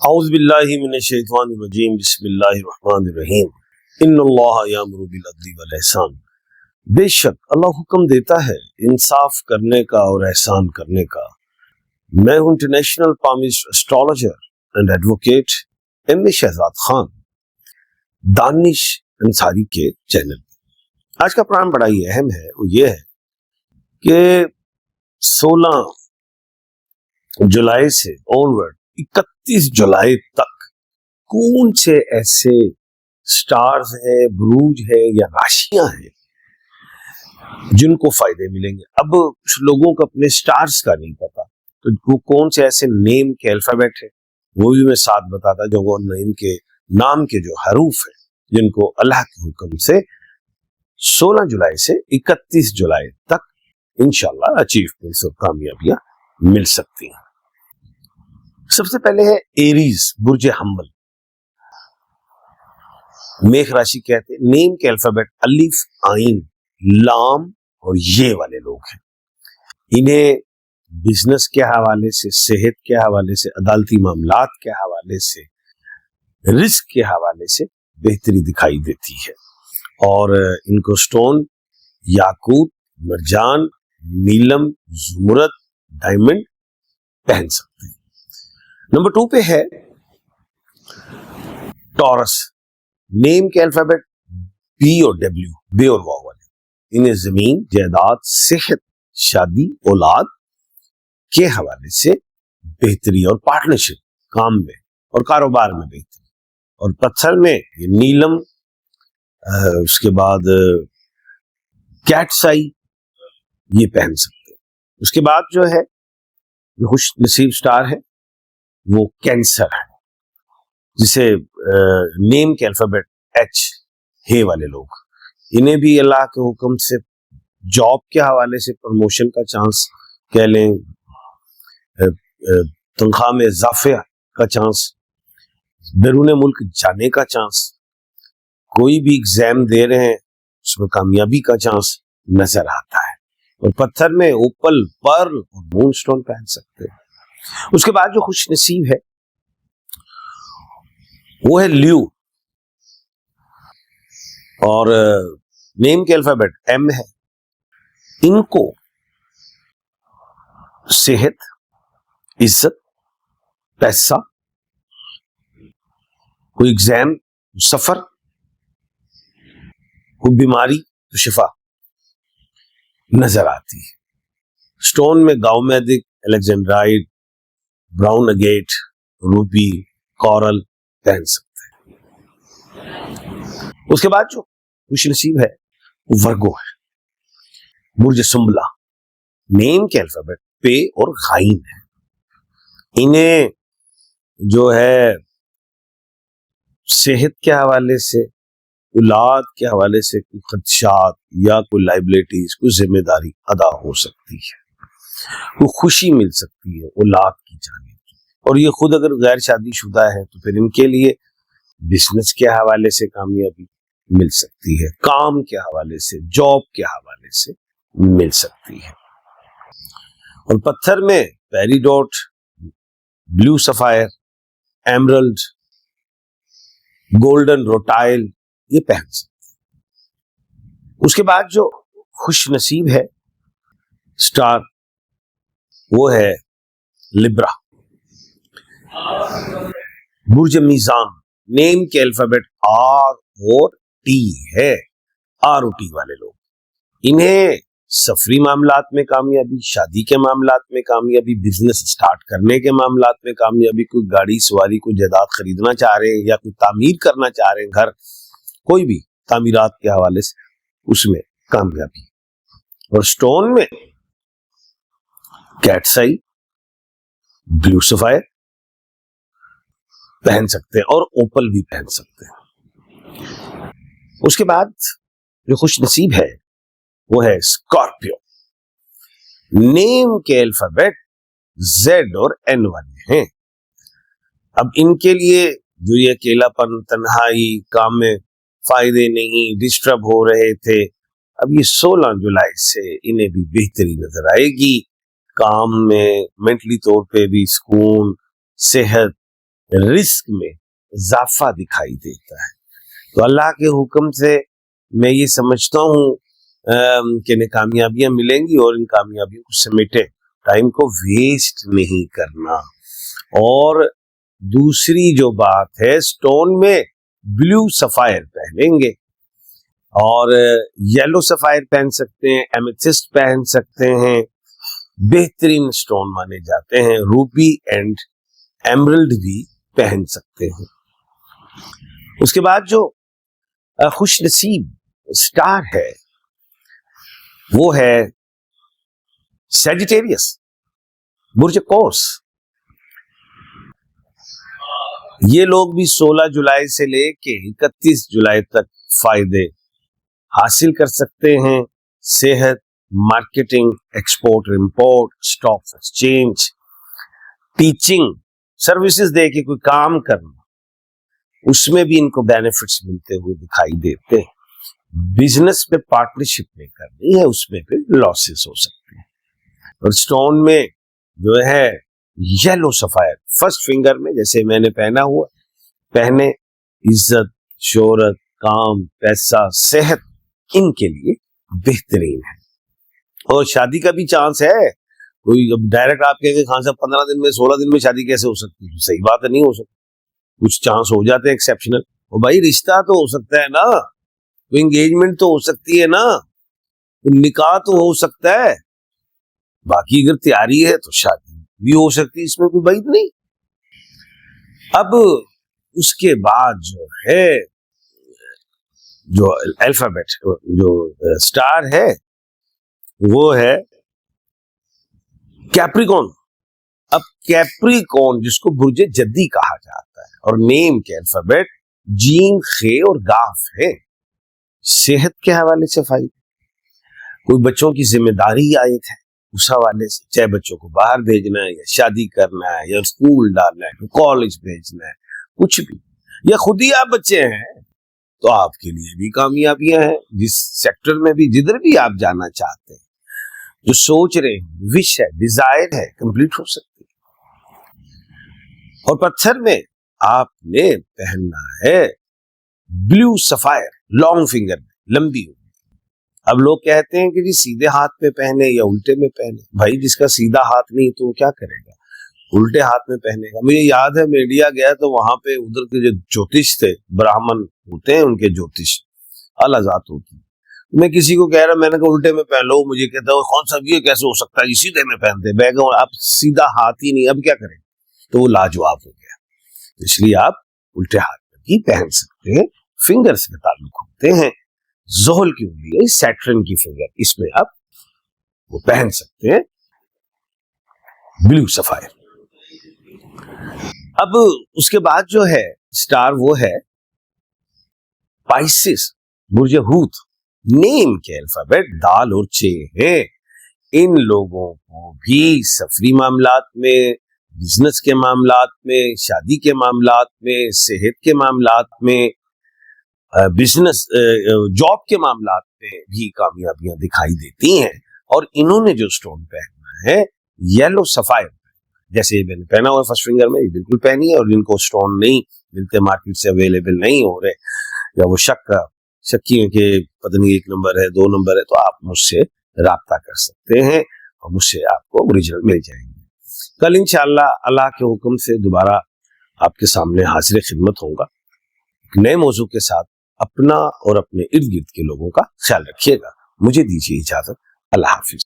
اعوذ باللہ من الشیطان الرجیم بسم اللہ الرحمن الرحیم ان اللہ یامر بالعدل والاحسان۔ بے شک اللہ حکم دیتا ہے انصاف کرنے کا اور احسان کرنے کا۔ میں ہوں international palmist astrologer and advocate M A Shahzad Khan, Danish Ansari کے چینل پہ۔ آج کا پروگرام بڑا ہی اہم ہے، وہ یہ ہے کہ 16 جولائی سے آنورڈ 31 جولائی تک کون سے ایسے سٹارز ہیں، بروج ہے یا راشیاں ہیں جن کو فائدے ملیں گے۔ اب کچھ لوگوں کو اپنے سٹارز کا نہیں پتا، تو وہ کون سے ایسے نیم کے الفابیٹ ہے وہ بھی میں ساتھ بتاتا جو وہ نام کے جو حروف ہیں جن کو اللہ کے حکم سے 16 جولائی سے 31 جولائی تک انشاءاللہ اچیومنٹس اور کامیابیاں مل سکتی ہیں۔ سب سے پہلے ہے ایریز، برج حمل، میخ راشی کہتے ہیں۔ نیم کے الفابیٹ الف، عین، لام اور یہ والے لوگ ہیں۔ انہیں بزنس کے حوالے سے، صحت کے حوالے سے، عدالتی معاملات کے حوالے سے، رزق کے حوالے سے بہتری دکھائی دیتی ہے، اور ان کو سٹون یاقوت، مرجان، نیلم، زمرد، ڈائمنڈ پہن سکتے ہیں۔ نمبر 2 پہ ہے ٹورس، نیم کے الفابیٹ بی اور ڈبلیو، بے اور واو والے۔ انہیں زمین، جائیداد، صحت، شادی، اولاد کے حوالے سے بہتری اور پارٹنرشپ، کام میں اور کاروبار میں بہتری۔ اور پتھر میں یہ نیلم، اس کے بعد کیٹسائی، یہ پہن سکتے ہیں۔ اس کے بعد جو ہے جو خوش نصیب سٹار ہے وہ کینسر ہے، جسے نیم کے الفابیٹ ایچ، ہے والے لوگ۔ انہیں بھی اللہ کے حکم سے جاب کے حوالے سے پروموشن کا چانس کہہ لیں، تنخواہ میں اضافے کا چانس، بیرون ملک جانے کا چانس، کوئی بھی ایگزام دے رہے ہیں اس میں کامیابی کا چانس نظر آتا ہے۔ اور پتھر میں اوپل، پرل اور مون سٹون پہن سکتے ہیں۔ اس کے بعد جو خوش نصیب ہے وہ ہے لیو، اور نیم کے الفابیٹ ایم ہے۔ ان کو صحت، عزت، پیسہ، کوئی ایگزام، سفر، کوئی بیماری تو شفا نظر آتی ہے۔ سٹون میں گاؤں میدک، الیگزینڈرائٹ، براؤن اگیٹ، روبی، کورل پہن سکتے ہیں۔ اس کے بعد جو خوش نصیب ہے وہ ورگو ہے، برج سنبلا، نیم کے الفابیٹ پے اور غائن ہے۔ انہیں جو ہے صحت کے حوالے سے، اولاد کے حوالے سے کوئی خدشات یا کوئی لائبلٹیز، کوئی ذمہ داری ادا ہو سکتی ہے، کوئی خوشی مل سکتی ہے اولاد کی جانب کی۔ اور یہ خود اگر غیر شادی شدہ ہے تو پھر ان کے لیے بزنس کے حوالے سے کامیابی مل سکتی ہے، کام کے حوالے سے، جاب کے حوالے سے مل سکتی ہے۔ اور پتھر میں پیریڈوٹ، بلیو سفائر، ایمرلڈ، گولڈن روٹائل یہ پہن سکتے ہیں۔ اس کے بعد جو خوش نصیب ہے سٹار وہ ہے لبرا، برج میزان، نیم کے الفابیٹ آر اور ٹی ہے۔ آر او ٹی والے لوگ، انہیں سفری معاملات میں کامیابی، شادی کے معاملات میں کامیابی، بزنس سٹارٹ کرنے کے معاملات میں کامیابی، کوئی گاڑی سواری، کوئی جائیداد خریدنا چاہ رہے ہیں یا کوئی تعمیر کرنا چاہ رہے ہیں، گھر، کوئی بھی تعمیرات کے حوالے سے اس میں کامیابی۔ اور سٹون میں کیٹسائی، بلیو سفائر پہن سکتے ہیں، اور اوپل بھی پہن سکتے ہیں۔ اس کے بعد جو خوش نصیب ہے وہ ہے اسکارپیو، نیم کے الفابیٹ زیڈ اور این والے ہیں۔ اب ان کے لیے جو یہ اکیلا پن، تنہائی، کام میں فائدے نہیں، ڈسٹرب ہو رہے تھے، اب یہ 16 جولائی سے انہیں بھی بہتری نظر آئے گی، کام میں، مینٹلی طور پہ بھی سکون، صحت، रिस्क में इजाफा दिखाई देता है। तो अल्लाह के हुक्म से मैं ये समझता हूँ कि इन्हें कामयाबियां मिलेंगी और इन कामयाबियों को समेटे, टाइम को वेस्ट नहीं करना। और दूसरी जो बात है, स्टोन में ब्लू सफायर पहनेंगे और येलो सफायर पहन सकते हैं, एमेथिस्ट पहन सकते हैं, बेहतरीन स्टोन माने जाते हैं। रूबी एंड एमरल्ड भी पहन सकते हैं। उसके बाद जो खुश नसीब स्टार है वो है सैजिटेरियस, बुर्ज कौस। ये लोग भी 16 जुलाई से लेके 31 जुलाई तक फायदे हासिल कर सकते हैं। सेहत, marketing, export import, stock exchange, teaching services दे के कोई काम करना, उसमें भी इनको बेनिफिट्स मिलते हुए दिखाई देते हैं। बिजनेस में पार्टनरशिप में करनी है, उसमें फिर लॉसेस हो सकते हैं। और स्टोन में जो है येलो सफायर फर्स्ट फिंगर में, जैसे मैंने पहना हुआ, पहने इज्जत, शोहरत, काम, पैसा, सेहत, इनके लिए बेहतरीन है। और शादी का भी चांस है। कोई अब डायरेक्ट आप कहेंगे खान साहब 15 दिन में 16 दिन में शादी कैसे हो सकती है? सही बात है, नहीं हो सकती। कुछ चांस हो जाते हैं एक्सेप्शनल। और भाई रिश्ता तो हो सकता है ना, तो एंगेजमेंट तो हो सकती है ना, तो निकाह तो हो सकता है। बाकी अगर तैयारी है तो शादी भी हो सकती है, इसमें कोई बात नहीं। अब उसके बाद जो है, जो अल्फाबेट, जो स्टार है वो है कैप्रिकॉन। अब कैप्रिकॉन जिसको बुर्ज जद्दी कहा जाता है और नेम के अल्फाबेट जीन, खे और गाफ है। सेहत के हवाले से फायदे, कोई बच्चों की जिम्मेदारी आए थे उस हवाले से, चाहे बच्चों को बाहर भेजना है या शादी करना है या स्कूल डालना है, कॉलेज भेजना है, कुछ भी, या खुद ही आप बच्चे हैं तो आपके लिए भी कामयाबियां हैं। जिस सेक्टर में भी, जिधर भी आप जाना चाहते हैं, जो सोच रहे हैं, विश है, डिजायर है, कंप्लीट हो सकती है। और पत्थर में आपने पहनना है ब्लू सफायर, लॉन्ग फिंगर में, लंबी। अब लोग कहते हैं कि जी सीधे हाथ पे पहने या उल्टे में पहने। भाई जिसका सीधा हाथ नहीं तो वो क्या करेगा, उल्टे हाथ में पहनेगा। मुझे याद है मैं इंडिया गया तो वहां पे उधर के जो ज्योतिष थे, ब्राह्मण होते हैं, उनके ज्योतिष अलग जात होती है। मैं किसी को कह रहा, मैंने कहा उल्टे में पहन लो, मुझे कहता है कौन सा ये कैसे हो सकता है, सीधे में पहनते। मैं कहूं आप सीधा हाथ ही नहीं, अब क्या करें? तो वो लाजवाब हो गया। तो इसलिए आप उल्टे हाथ में भी पहन सकते हैं। फिंगर्स के ताल्लुक होते हैं, जोहल की उंगली है, सैटर्न की फिंगर, इसमें आप वो पहन सकते हैं ब्लू सफायर। अब उसके बाद जो है स्टार वो है पाइसिस, बुर्ज हूत। नेम के अल्फाबेट दाल और चे है। इन लोगों को भी सफरी मामलात में, बिजनेस के मामलात में, शादी के मामलात में, सेहत के मामलात में, बिजनेस जॉब के मामलात में भी कामयाबियां दिखाई देती हैं। और इन्होंने जो स्टोन पहना है येलो सफायर, जैसे मैंने पहना हुआ फर्स्ट फिंगर में, बिल्कुल पहनी है। और जिनको स्टोन नहीं मिलते, मार्केट से अवेलेबल नहीं हो रहे, या वो शक्की है कि पता नहीं 1 नंबर है 2 नंबर है, तो आप मुझसे राब्ता कर सकते हैं और मुझसे आपको ओरिजिनल मिल जाएंगे। कल इंशाअल्लाह अल्लाह के हुक्म से दोबारा आपके सामने हाजिर खिदमत होगा एक नए मौजू के साथ। अपना और अपने इर्द गिर्द के लोगों का ख्याल रखिएगा। मुझे दीजिए इजाजत। अल्लाह हाफिज।